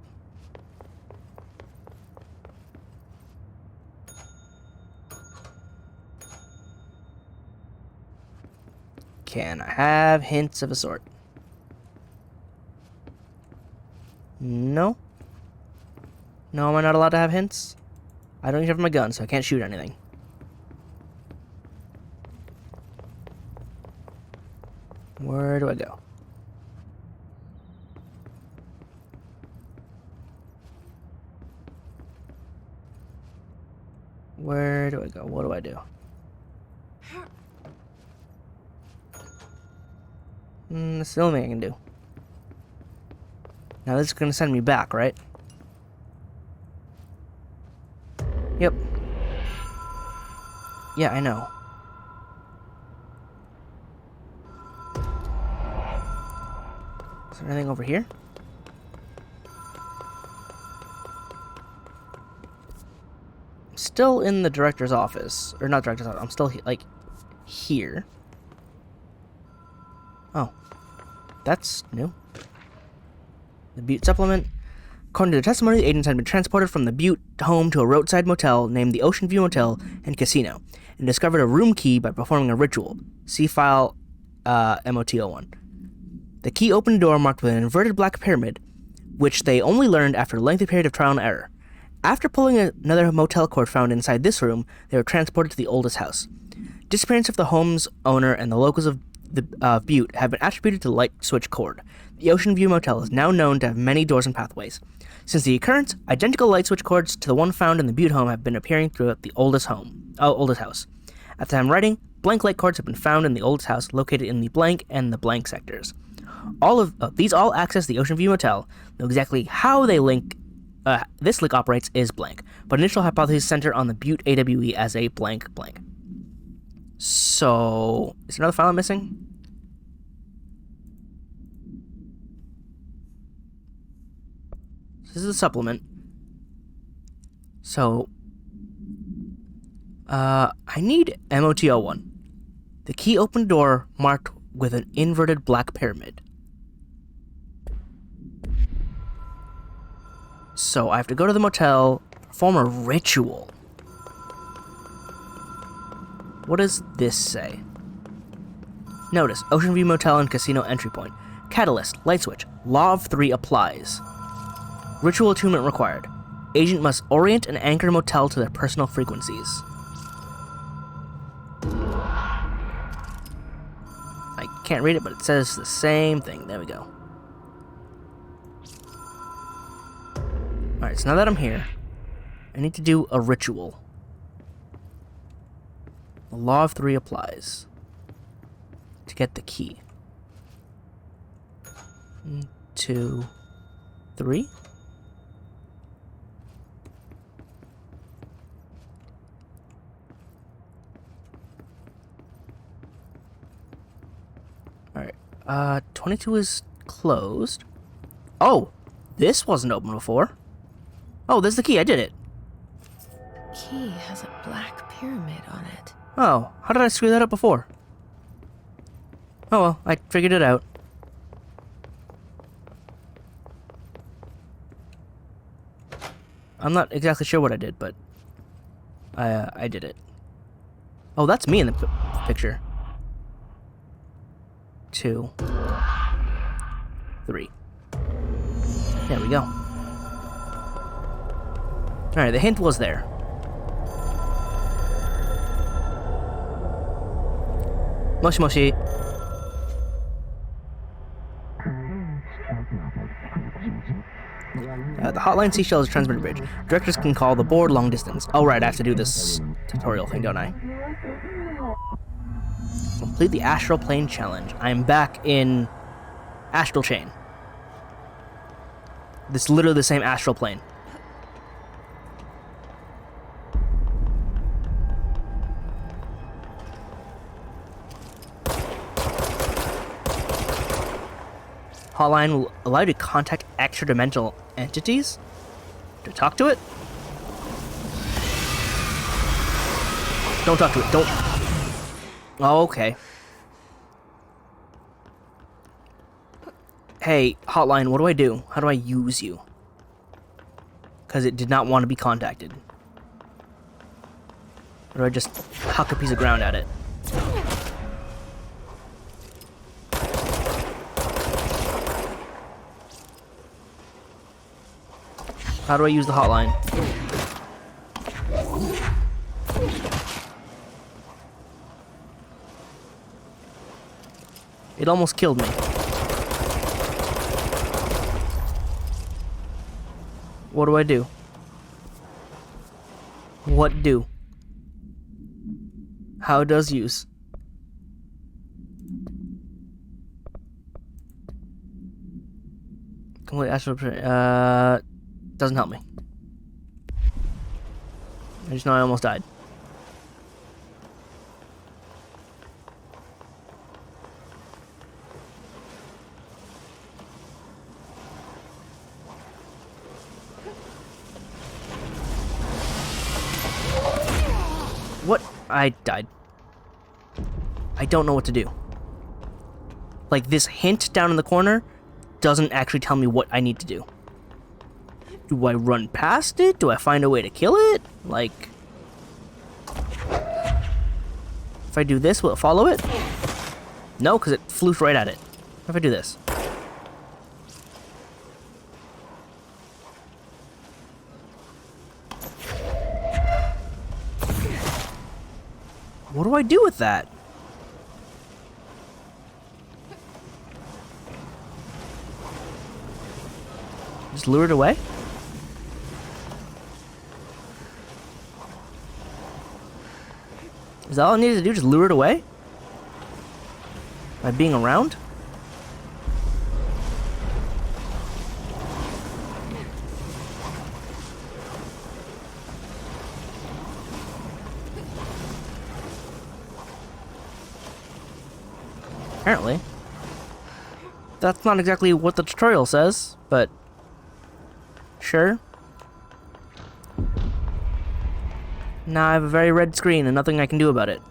Can I have hints of a sort? No. No, am I not allowed to have hints? I don't even have my gun, so I can't shoot anything. Where do I go? Where do I go? What do I do? That's the only thing I can do. Now this is going to send me back, right? Yep. Yeah, I know. Is there anything over here? Still in the director's office, or not director's office, I'm still like here. Oh, that's new. The Beet Supplement. According to the testimony, the agents had been transported from the Butte home to a roadside motel named the Ocean View Motel and Casino, and discovered a room key by performing a ritual. See file MOT01. The key opened a door marked with an inverted black pyramid, which they only learned after a lengthy period of trial and error. After pulling another motel cord found inside this room, they were transported to the oldest house. Disappearance of the home's owner and the locals of the Butte have been attributed to light switch cord. The Ocean View Motel is now known to have many doors and pathways. Since the occurrence, identical light switch cords to the one found in the Butte home have been appearing throughout the oldest house. At the time of writing, blank light cords have been found in the oldest house located in the blank and the blank sectors. These all access the Ocean View Motel, though exactly how they link this link operates is blank, but initial hypotheses center on the Butte AWE as a blank blank. So, is there another file I'm missing? This is a supplement. So, I need MOT01. The key opened door marked with an inverted black pyramid. So I have to go to the motel, perform a ritual. What does this say? Notice, Ocean View Motel and Casino entry point. Catalyst, light switch, law of 3 applies. Ritual attunement required. Agent must orient and anchor motel to their personal frequencies. I can't read it, but it says the same thing. There we go. Alright, so now that I'm here, I need to do a ritual. The law of 3 applies to get the key. 1, 2, 3. Alright, 22 is closed. Oh, this wasn't open before. Oh, there's the key. I did it. Key has a black pyramid on it. Oh, how did I screw that up before? Oh well, I figured it out. I'm not exactly sure what I did, but I did it. Oh, that's me in the picture. 2, 3. There we go. Alright, the hint was there. Moshi moshi. The Hotline Seashell is a transmitter bridge. Directors can call the board long distance. Oh right, I have to do this tutorial thing, don't I? Complete the Astral Plane Challenge. I am back in Astral Chain. This is literally the same Astral Plane. Hotline will allow you to contact extra-dimensional entities? To talk to it? Don't talk to it, don't... Oh, okay. Hey, Hotline, what do I do? How do I use you? Because it did not want to be contacted. Or do I just huck a piece of ground at it? How do I use the hotline? It almost killed me. What do I do? What do? How does use? Complete astral doesn't help me. I just know I almost died. What? I died. I don't know what to do. Like, this hint down in the corner doesn't actually tell me what I need to do. Do I run past it? Do I find a way to kill it? Like... If I do this, will it follow it? No, because it flew right at it. What if I do this? What do I do with that? Just lure it away? Is that all I needed to do? Just lure it away? By being around? Apparently. That's not exactly what the tutorial says, but... Sure. Now I have a very red screen and nothing I can do about it.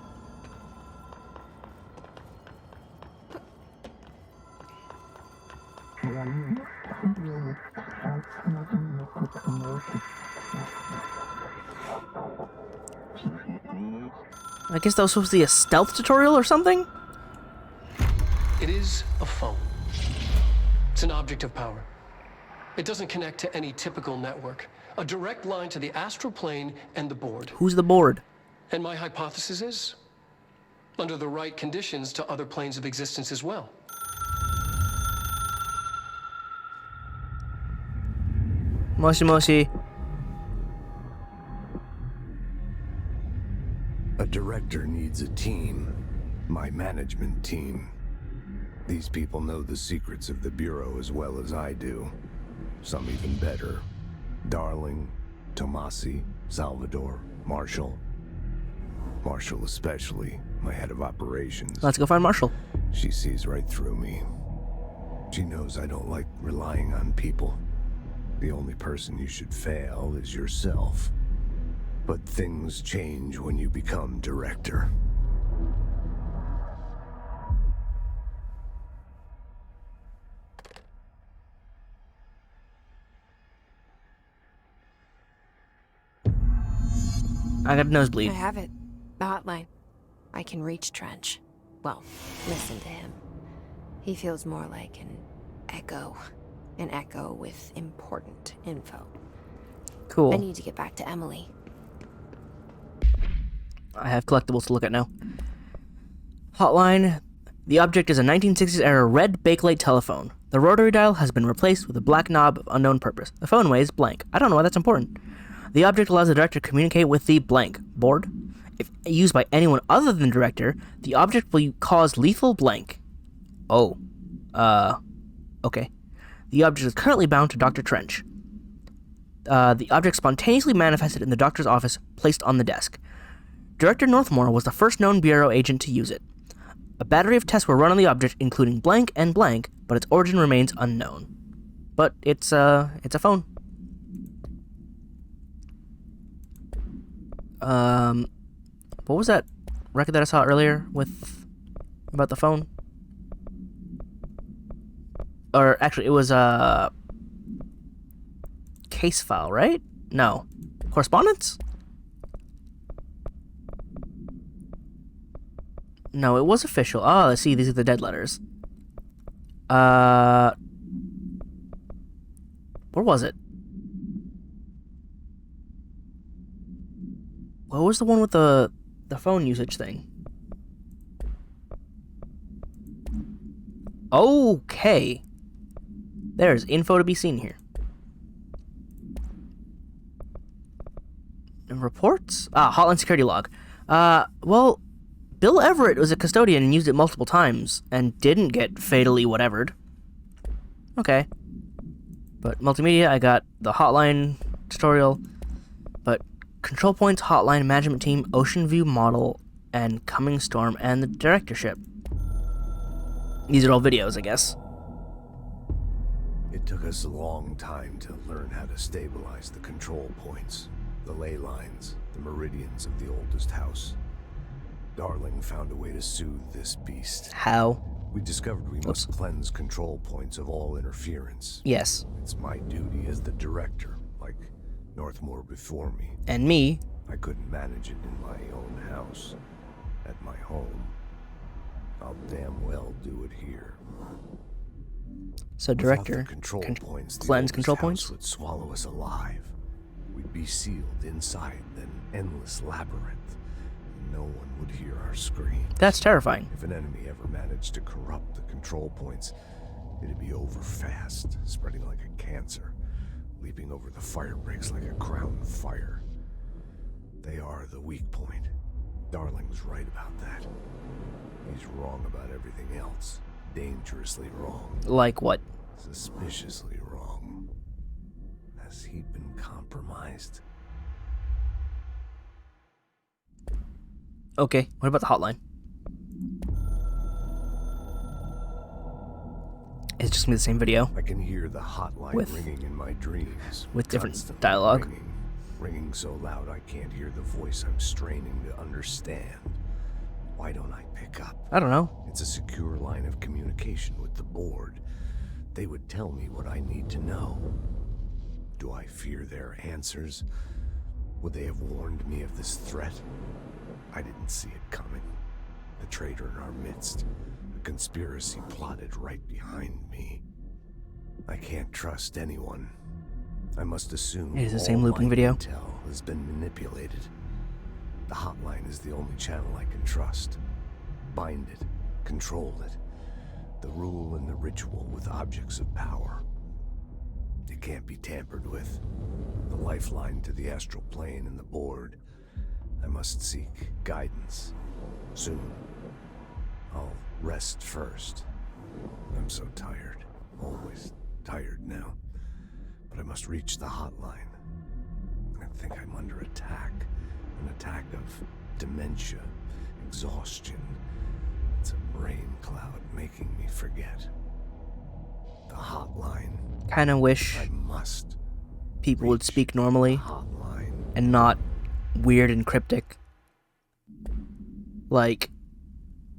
I guess that was supposed to be a stealth tutorial or something? It is a phone. It's an object of power. It doesn't connect to any typical network. A direct line to the astral plane and the board. Who's the board? And my hypothesis is, under the right conditions, to other planes of existence as well. Moshi moshi. A director needs a team. My management team. These people know the secrets of the Bureau as well as I do. Some even better. Darling, Tomasi, Salvador, Marshall. Marshall especially, my head of operations. Let's go find Marshall. She sees right through me. She knows I don't like relying on people. The only person you should fail is yourself. But things change when you become director. I got a nosebleed. I have it. The hotline. I can reach Trench. Well, listen to him. He feels more like an echo. An echo with important info. Cool. I need to get back to Emily. I have collectibles to look at now. Hotline. The object is a 1960s-era red Bakelite telephone. The rotary dial has been replaced with a black knob of unknown purpose. The phone weighs blank. I don't know why that's important. The object allows the director to communicate with the blank board. If used by anyone other than the director, the object will cause lethal blank. Oh. Okay. The object is currently bound to Dr. Trench. The object spontaneously manifested in the doctor's office, placed on the desk. Director Northmore was the first known Bureau agent to use it. A battery of tests were run on the object, including blank and blank, but its origin remains unknown. But it's a phone. What was that record that I saw earlier about the phone? Or actually, it was a case file, right? No. Correspondence? No, it was official. Oh, let's see. These are the dead letters. Where was it? What was the one with the phone usage thing? Okay. There's info to be seen here. And reports? Hotline security log. Well, Bill Everett was a custodian and used it multiple times, and didn't get fatally whatevered. Okay. But multimedia, I got the Hotline tutorial, but control points, Hotline, management team, ocean view model, and coming storm, and the directorship. These are all videos, I guess. It took us a long time to learn how to stabilize the control points, the ley lines, the meridians of the oldest house. Darling found a way to soothe this beast. How? We discovered we must cleanse control points of all interference. Yes. It's my duty as the director, like Northmore before me. And me. I couldn't manage it in my own house, at my home. I'll damn well do it here. So director, Without the control points, cleanse the control house points? would swallow us alive. We'd be sealed inside an endless labyrinth. No one would hear our screams. That's terrifying. If an enemy ever managed to corrupt the control points, it'd be over fast, spreading like a cancer, leaping over the fire breaks like a crown fire. They are the weak point. Darling's right about that. He's wrong about everything else. Dangerously wrong. Like what? Suspiciously wrong. Has he been compromised? Okay, what about the Hotline? It's just gonna be the same video. I can hear the hotline ringing in my dreams. With different Constantly dialogue. Ringing so loud I can't hear the voice I'm straining to understand. Why don't I pick up? I don't know. It's a secure line of communication with the board. They would tell me what I need to know. Do I fear their answers? Would they have warned me of this threat? I didn't see it coming. The traitor in our midst. A conspiracy plotted right behind me. I can't trust anyone. I must assume It is the same all looping my video. intel has been manipulated. The hotline is the only channel I can trust. Bind it, control it. The rule and the ritual with objects of power. It can't be tampered with. The lifeline to the astral plane and the board. I must seek guidance. Soon. I'll rest first. I'm so tired. Always tired now. But I must reach the hotline. I think I'm under attack. An attack of dementia, exhaustion. It's a brain cloud making me forget. The hotline. Kind of wish I must. people would speak normally Hotline. and not weird and cryptic. Like,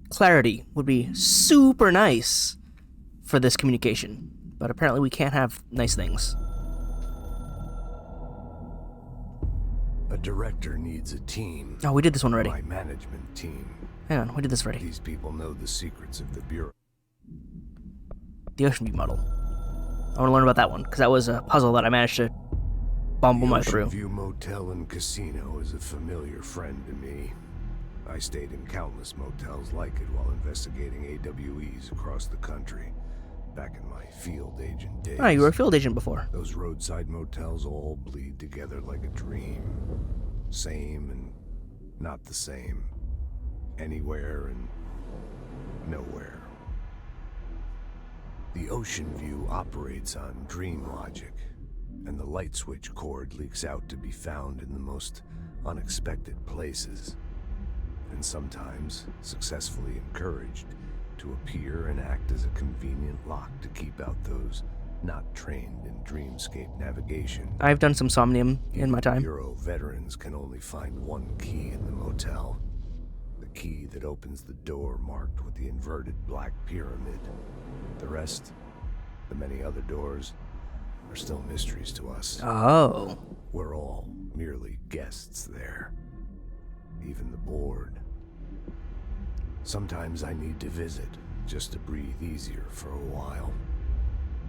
clarity would be super nice for this communication, but apparently we can't have nice things. A director needs a team. Oh, we did this one already. My management team. Hang on, we did this already. These people know the secrets of the Bureau. The Ocean View model. I want to learn about that one, because that was a puzzle that I managed to bumble my Ocean through. View Motel and Casino is a familiar friend to me. I stayed in countless motels like it while investigating AWEs across the country, back in my field agent days. Oh, you were a field agent before. Those roadside motels all bleed together like a dream. Same and not the same. Anywhere and nowhere. The Ocean View operates on dream logic, and the light switch cord leaks out to be found in the most unexpected places, and sometimes successfully encouraged to appear and act as a convenient lock to keep out those not trained in dreamscape navigation. I've done some somnium in my time. Bureau veterans can only find one key in the motel. The key that opens the door marked with the inverted black pyramid. The rest, the many other doors, are still mysteries to us. Oh. We're all merely guests there. Even the board. Sometimes I need to visit, just to breathe easier for a while.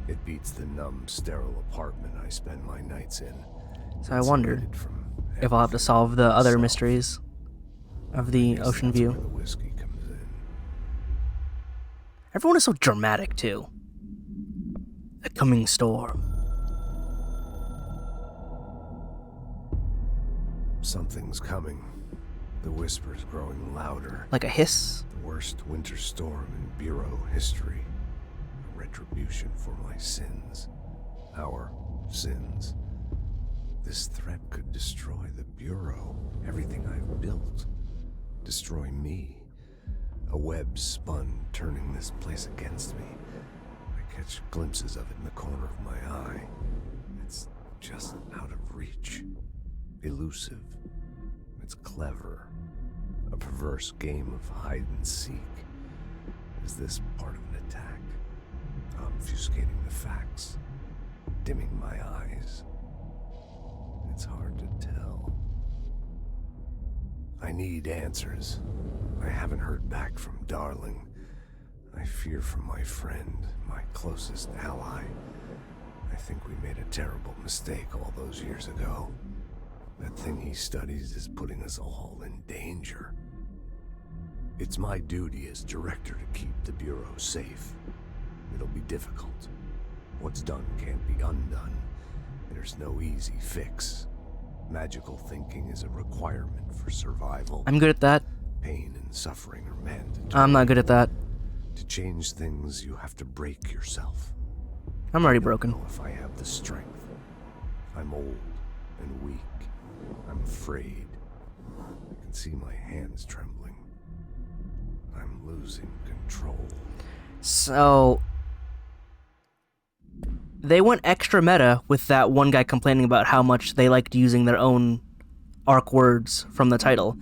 It beats the numb, sterile apartment I spend my nights in. So I wondered Insulated from if I'll have to solve the other mysteries of the Guess Ocean that's View. where the whiskey comes in. Everyone is so dramatic, too. The coming storm. Something's coming. The whisper's growing louder. Like a hiss. The worst winter storm in Bureau history. A retribution for my sins. Our sins. This threat could destroy the Bureau. Everything I've built. Destroy me. A web spun, turning this place against me. I catch glimpses of it in the corner of my eye. It's just out of reach. Elusive. It's clever. A perverse game of hide and seek. Is this part of an attack? Obfuscating the facts. Dimming my eyes. It's hard to tell. I need answers. I haven't heard back from Darling. I fear for my friend, my closest ally. I think we made a terrible mistake all those years ago. That thing he studies is putting us all in danger. It's my duty as director to keep the Bureau safe. It'll be difficult. What's done can't be undone. There's no easy fix. Magical thinking is a requirement for survival. I'm good at that. Pain and suffering are mandatory. I'm not good at that. To change things, you have to break yourself. I'm already I don't broken. know if I have the strength. I'm old and weak. I'm afraid. I can see my hands trembling. I'm losing control. So they went extra meta with that one guy complaining about how much they liked using their own arc words from the title.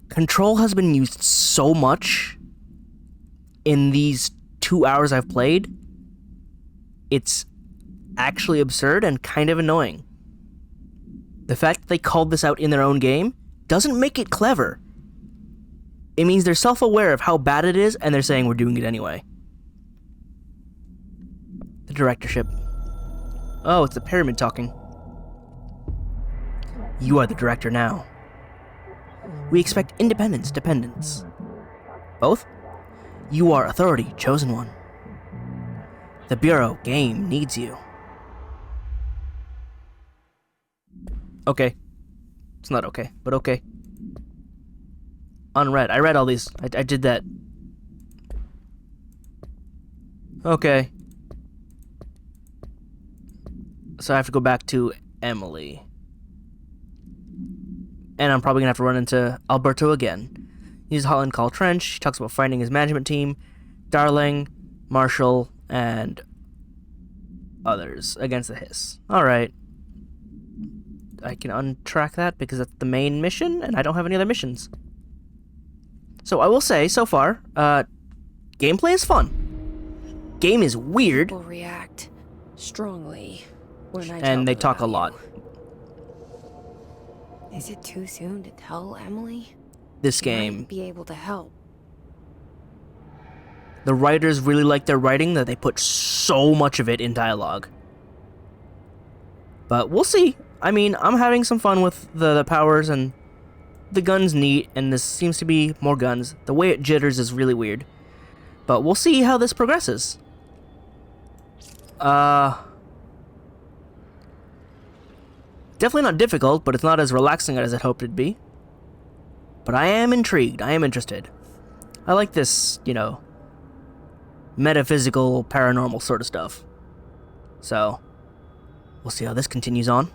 Control has been used so much in these 2 hours I've played. It's actually absurd and kind of annoying. The fact that they called this out in their own game doesn't make it clever. It means they're self-aware of how bad it is, and they're saying we're doing it anyway. The directorship. Oh, it's the pyramid talking. You are the director now. We expect independence, dependence. Both? You are authority, chosen one. The Bureau game needs you. Okay. It's not okay, but okay. Unread. I read all these. I did that. Okay. So I have to go back to Emily. And I'm probably going to have to run into Alberto again. He's a hotline call Trench. He talks about finding his management team. Darling, Marshall, and others against the Hiss. Alright. I can untrack that because that's the main mission, and I don't have any other missions. So I will say, so far, gameplay is fun. Game is weird. People react strongly when I And they tell them talk a about lot. you. Is it too soon to tell Emily? This She game. might be able to help. The writers really like their writing that they put so much of it in dialogue. But we'll see. I mean, I'm having some fun with the powers and the gun's neat, and this seems to be more guns. The way it jitters is really weird. But we'll see how this progresses. Definitely not difficult, but it's not as relaxing as I'd hoped it'd be. But I am intrigued. I am interested. I like this, you know, metaphysical, paranormal sort of stuff. So, we'll see how this continues on.